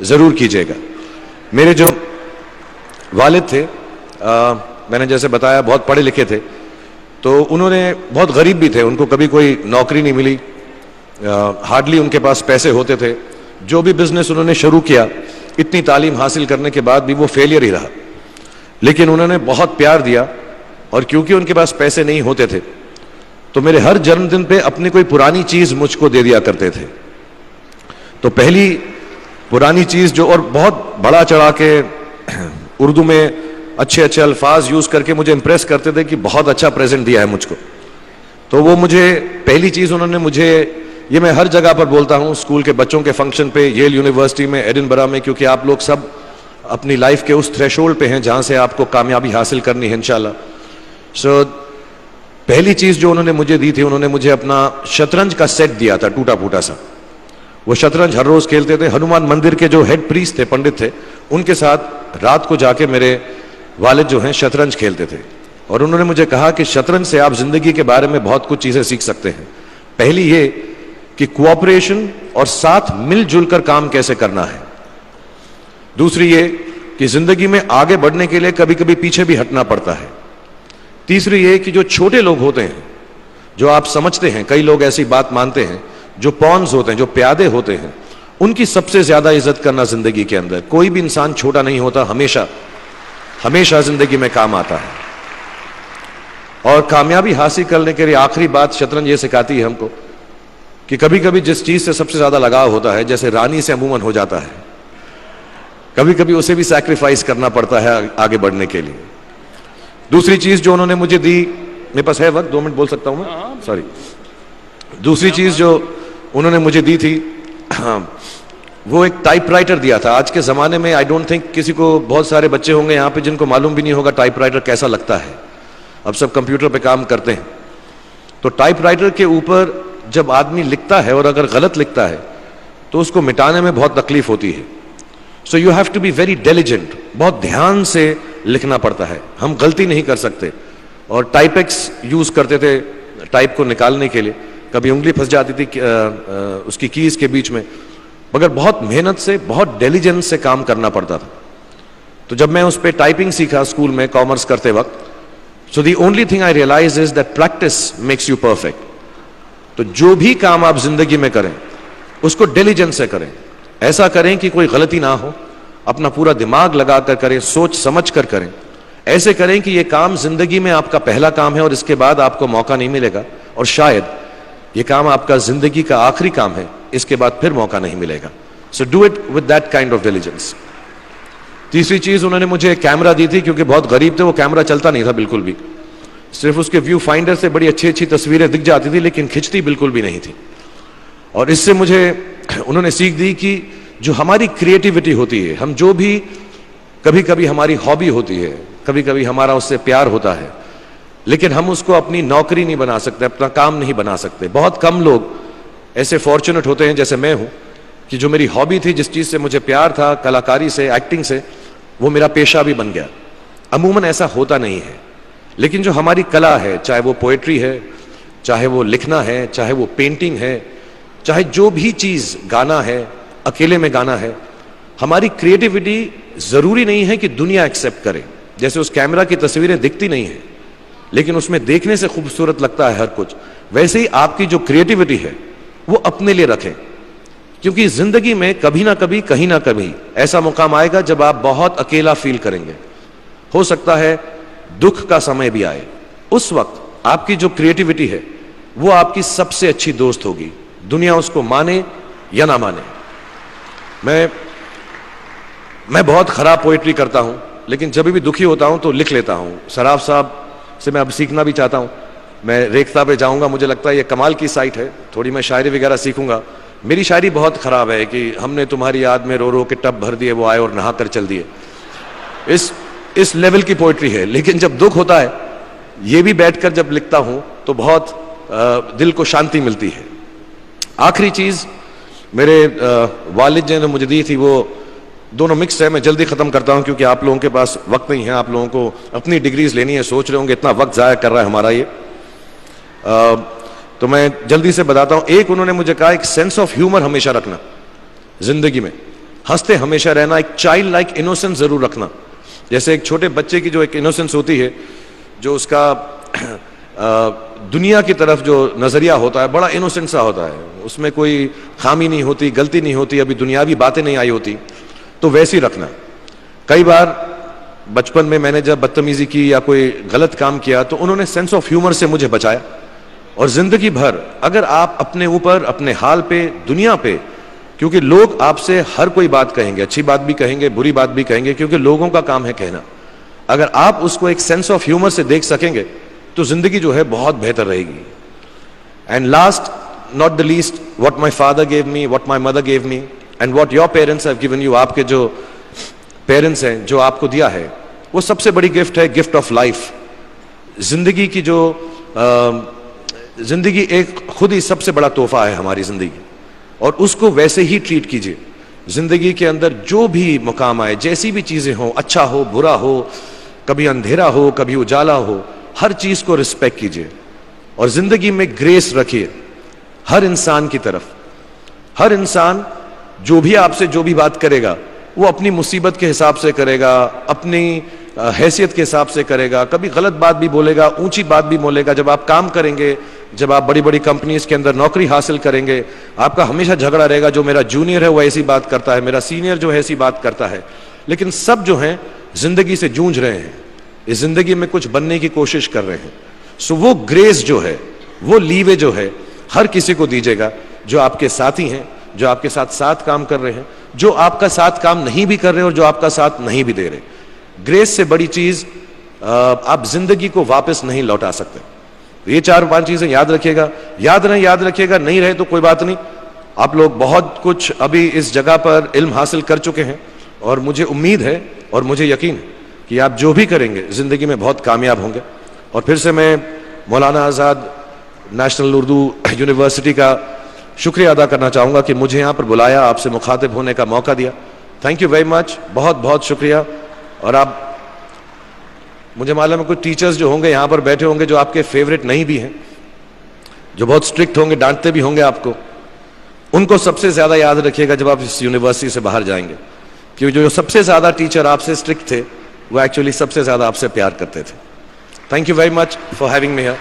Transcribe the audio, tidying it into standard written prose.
ज़रूर कीजिएगा। मेरे जो वालिद थे, मैंने जैसे बताया बहुत पढ़े लिखे थे, तो उन्होंने बहुत गरीब भी थे, उनको कभी कोई नौकरी नहीं मिली, हार्डली उनके पास पैसे होते थे। जो भी बिजनेस उन्होंने शुरू किया, इतनी तालीम हासिल करने के बाद भी वो फेलियर ही रहा। लेकिन उन्होंने बहुत प्यार दिया, और क्योंकि उनके पास पैसे नहीं होते थे तो मेरे हर जन्मदिन पे अपनी कोई पुरानी चीज मुझको दे दिया करते थे। तो पहली पुरानी चीज जो, और बहुत बड़ा चढ़ा के उर्दू में अच्छे अच्छे अल्फाज यूज करके मुझे इंप्रेस करते थे कि बहुत अच्छा प्रेजेंट दिया है मुझको। तो वो मुझे पहली चीज उन्होंने मुझे, ये मैं हर जगह पर बोलता हूँ, स्कूल के बच्चों के फंक्शन पे, येल यूनिवर्सिटी में, एडिनबरा में, क्योंकि आप लोग सब अपनी लाइफ के उस थ्रेशोल्ड पे हैं जहां से आपको कामयाबी हासिल करनी है इंशाल्लाह। सो पहली चीज जो उन्होंने मुझे दी थी, उन्होंने मुझे अपना शतरंज का सेट दिया था, टूटा फूटा सा। वो शतरंज हर रोज खेलते थे। हनुमान मंदिर के जो हेड प्रीस्ट थे, पंडित थे, उनके साथ रात को जाके मेरे वालिद जो हैं शतरंज खेलते थे। और उन्होंने मुझे कहा कि शतरंज से आप जिंदगी के बारे में बहुत कुछ चीजें सीख सकते हैं। पहली ये कि कोऑपरेशन और साथ मिलजुल कर काम कैसे करना है। दूसरी ये कि जिंदगी में आगे बढ़ने के लिए कभी कभी पीछे भी हटना पड़ता है। तीसरी ये कि जो छोटे लोग होते हैं, जो आप समझते हैं, कई लोग ऐसी बात मानते हैं, जो पॉन्स होते हैं, जो प्यादे होते हैं, उनकी सबसे ज्यादा इज्जत करना जिंदगी के अंदर। कोई भी इंसान छोटा नहीं होता, हमेशा हमेशा जिंदगी में काम आता है। और कामयाबी हासिल करने के लिए आखिरी बात शतरंज ये सिखाती है हमको कि कभी कभी जिस चीज से सबसे ज्यादा लगाव होता है, जैसे रानी से अमूमन हो जाता है, कभी कभी उसे भी सैक्रिफाइस करना पड़ता है आगे बढ़ने के लिए। दूसरी चीज जो उन्होंने मुझे दी, मेरे पास है वक्त, 2 मिनट बोल सकता हूं मैं, सॉरी। दूसरी चीज जो उन्होंने मुझे दी थी, वो एक टाइपराइटर दिया था। आज के जमाने में आई डोंट थिंक किसी को, बहुत सारे बच्चे होंगे यहाँ पे जिनको मालूम भी नहीं होगा टाइपराइटर कैसा लगता है। अब सब कंप्यूटर पे काम करते हैं। तो टाइपराइटर के ऊपर जब आदमी लिखता है और अगर गलत लिखता है तो उसको मिटाने में बहुत तकलीफ होती है। So you have to be very diligent, बहुत ध्यान से लिखना पड़ता है, हम गलती नहीं कर सकते। और टाइपेक्स यूज करते थे टाइप को निकालने के लिए, कभी उंगली फंस जाती थी उसकी कीज के बीच में, मगर बहुत मेहनत से, बहुत डिलिजेंस से काम करना पड़ता था। तो जब मैं उस पर टाइपिंग सीखा स्कूल में कॉमर्स करते वक्त, so the only thing I realise is that practice makes you perfect. तो जो भी काम आप जिंदगी में करें उसको डिलिजेंस से करें, ऐसा करें कि कोई गलती ना हो, अपना पूरा दिमाग लगाकर करें, सोच समझ कर करें, ऐसे करें कि ये काम जिंदगी में आपका पहला काम है और इसके बाद आपको मौका नहीं मिलेगा, और शायद ये काम आपका जिंदगी का आखिरी काम है, इसके बाद फिर मौका नहीं मिलेगा। So do it with that kind of diligence. तीसरी चीज उन्होंने मुझे कैमरा दी थी, क्योंकि बहुत गरीब थे, वो कैमरा चलता नहीं था बिल्कुल भी, सिर्फ उसके व्यू फाइंडर से बड़ी अच्छी अच्छी तस्वीरें दिख जाती थी, लेकिन खिंचती बिल्कुल भी नहीं थी। और इससे मुझे उन्होंने सीख दी कि जो हमारी क्रिएटिविटी होती है, हम जो भी, कभी कभी हमारी हॉबी होती है, कभी कभी हमारा उससे प्यार होता है, लेकिन हम उसको अपनी नौकरी नहीं बना सकते, अपना काम नहीं बना सकते। बहुत कम लोग ऐसे फॉर्चुनेट होते हैं जैसे मैं हूं कि जो मेरी हॉबी थी, जिस चीज से मुझे प्यार था, कलाकारी से, एक्टिंग से, वो मेरा पेशा भी बन गया। अमूमन ऐसा होता नहीं है, लेकिन जो हमारी कला है, चाहे वो पोएट्री है, चाहे वो लिखना है, चाहे वो पेंटिंग है, चाहे जो भी चीज, गाना है, अकेले में गाना है, हमारी क्रिएटिविटी जरूरी नहीं है कि दुनिया एक्सेप्ट करे। जैसे उस कैमरा की तस्वीरें दिखती नहीं है, लेकिन उसमें देखने से खूबसूरत लगता है हर कुछ, वैसे ही आपकी जो क्रिएटिविटी है वो अपने लिए रखें, क्योंकि जिंदगी में कभी ना कभी, कहीं ना कभी ऐसा मुकाम आएगा जब आप बहुत अकेला फील करेंगे। हो सकता है दुख का समय भी आए, उस वक्त आपकी जो क्रिएटिविटी है वो आपकी सबसे अच्छी दोस्त होगी, दुनिया उसको माने या ना माने। मैं बहुत खराब पोएट्री करता हूं, लेकिन जब भी दुखी होता हूं तो लिख लेता हूं। सराफ साहब से मैं अब सीखना भी चाहता हूं। मैं रेखता पे जाऊंगा, मुझे लगता है ये कमाल की साइट है, थोड़ी मैं शायरी वगैरह सीखूंगा। मेरी शायरी बहुत खराब है कि हमने तुम्हारी याद में रो रो के टब भर दिए, वो आए और नहा कर चल दिए, इस लेवल की पोएट्री है। लेकिन जब दुख होता है, ये भी बैठकर जब लिखता हूं तो बहुत दिल को शांति मिलती है। आखिरी चीज मेरे वालिद जी ने मुझे दी थी, वो दोनों मिक्स है, मैं जल्दी खत्म करता हूं क्योंकि आप लोगों के पास वक्त नहीं है, आप लोगों को अपनी डिग्रीज लेनी है, सोच रहे होंगे इतना वक्त जाया कर रहा है हमारा ये। तो मैं जल्दी से बताता हूं। एक, उन्होंने मुझे कहा एक सेंस ऑफ ह्यूमर हमेशा रखना जिंदगी में। हंसते हमेशा रहना, एक चाइल्ड लाइक इनोसेंस जरूर रखना। जैसे एक छोटे बच्चे की जो एक इनोसेंस होती है, जो उसका दुनिया की तरफ जो नजरिया होता है बड़ा इनोसेंट सा होता है, उसमें कोई खामी नहीं होती, गलती नहीं होती, अभी दुनियावी बातें नहीं आई होती, तो वैसे ही रखना। कई बार बचपन में मैंने जब बदतमीजी की या कोई गलत काम किया तो उन्होंने सेंस ऑफ ह्यूमर से मुझे बचाया। और जिंदगी भर अगर आप अपने ऊपर, अपने हाल पे, दुनिया पे, क्योंकि लोग आपसे हर कोई बात कहेंगे, अच्छी बात भी कहेंगे, बुरी बात भी कहेंगे, क्योंकि लोगों का काम है कहना। अगर आप उसको एक सेंस ऑफ ह्यूमर से देख सकेंगे तो जिंदगी जो है बहुत बेहतर रहेगी। And last not the least, what my father gave me, what my mother gave me and what your parents have given you, आपके जो पेरेंट्स हैं जो आपको दिया है, वो सबसे बड़ी गिफ्ट है, गिफ्ट ऑफ लाइफ। जिंदगी की जो जिंदगी एक खुद ही सबसे बड़ा तोहफा है हमारी जिंदगी, और उसको वैसे ही ट्रीट कीजिए। जिंदगी के अंदर जो भी मुकाम आए, जैसी भी चीजें हो, अच्छा हो बुरा हो, कभी अंधेरा हो कभी उजाला हो, हर चीज को रिस्पेक्ट कीजिए और जिंदगी में ग्रेस रखिए हर इंसान की तरफ। हर इंसान जो भी आपसे जो भी बात करेगा वो अपनी मुसीबत के हिसाब से करेगा, अपनी हैसियत के हिसाब से करेगा, कभी गलत बात भी बोलेगा, ऊंची बात भी बोलेगा। जब आप काम करेंगे, जब आप बड़ी बड़ी कंपनीज के अंदर नौकरी हासिल करेंगे, आपका हमेशा झगड़ा रहेगा, जो मेरा जूनियर है वो ऐसी बात करता है, मेरा सीनियर जो है ऐसी बात करता है। लेकिन सब जो हैं जिंदगी से जूझ रहे हैं, इस जिंदगी में कुछ बनने की कोशिश कर रहे हैं। सो वो ग्रेस जो है, वो लीवे जो है, हर किसी को दीजिएगा जो आपके साथी हैं, जो आपके साथ साथ काम कर रहे हैं, जो आपका साथ काम नहीं भी कर रहे और जो आपका साथ नहीं भी दे रहे। ग्रेस से बड़ी चीज आप जिंदगी को वापस नहीं लौटा सकते। ये 4-5 चीजें याद रखिएगा। याद रखिएगा, नहीं रहे तो कोई बात नहीं। आप लोग बहुत कुछ अभी इस जगह पर इल्म हासिल कर चुके हैं और मुझे उम्मीद है और मुझे यकीन है कि आप जो भी करेंगे जिंदगी में बहुत कामयाब होंगे। और फिर से मैं मौलाना आज़ाद नेशनल उर्दू यूनिवर्सिटी का शुक्रिया अदा करना चाहूँगा कि मुझे यहाँ पर बुलाया, आपसे मुखातिब होने का मौका दिया। थैंक यू वेरी मच, बहुत बहुत शुक्रिया। और आप, मुझे मालूम है कुछ टीचर्स जो होंगे यहाँ पर बैठे होंगे जो आपके फेवरेट नहीं भी हैं, जो बहुत स्ट्रिक्ट होंगे, डांटते भी होंगे आपको, उनको सबसे ज़्यादा याद रखिएगा जब आप इस यूनिवर्सिटी से बाहर जाएंगे, क्योंकि जो सबसे ज़्यादा टीचर आपसे स्ट्रिक्ट थे वो एक्चुअली सबसे ज़्यादा आपसे प्यार करते थे। Thank you very much for having me here.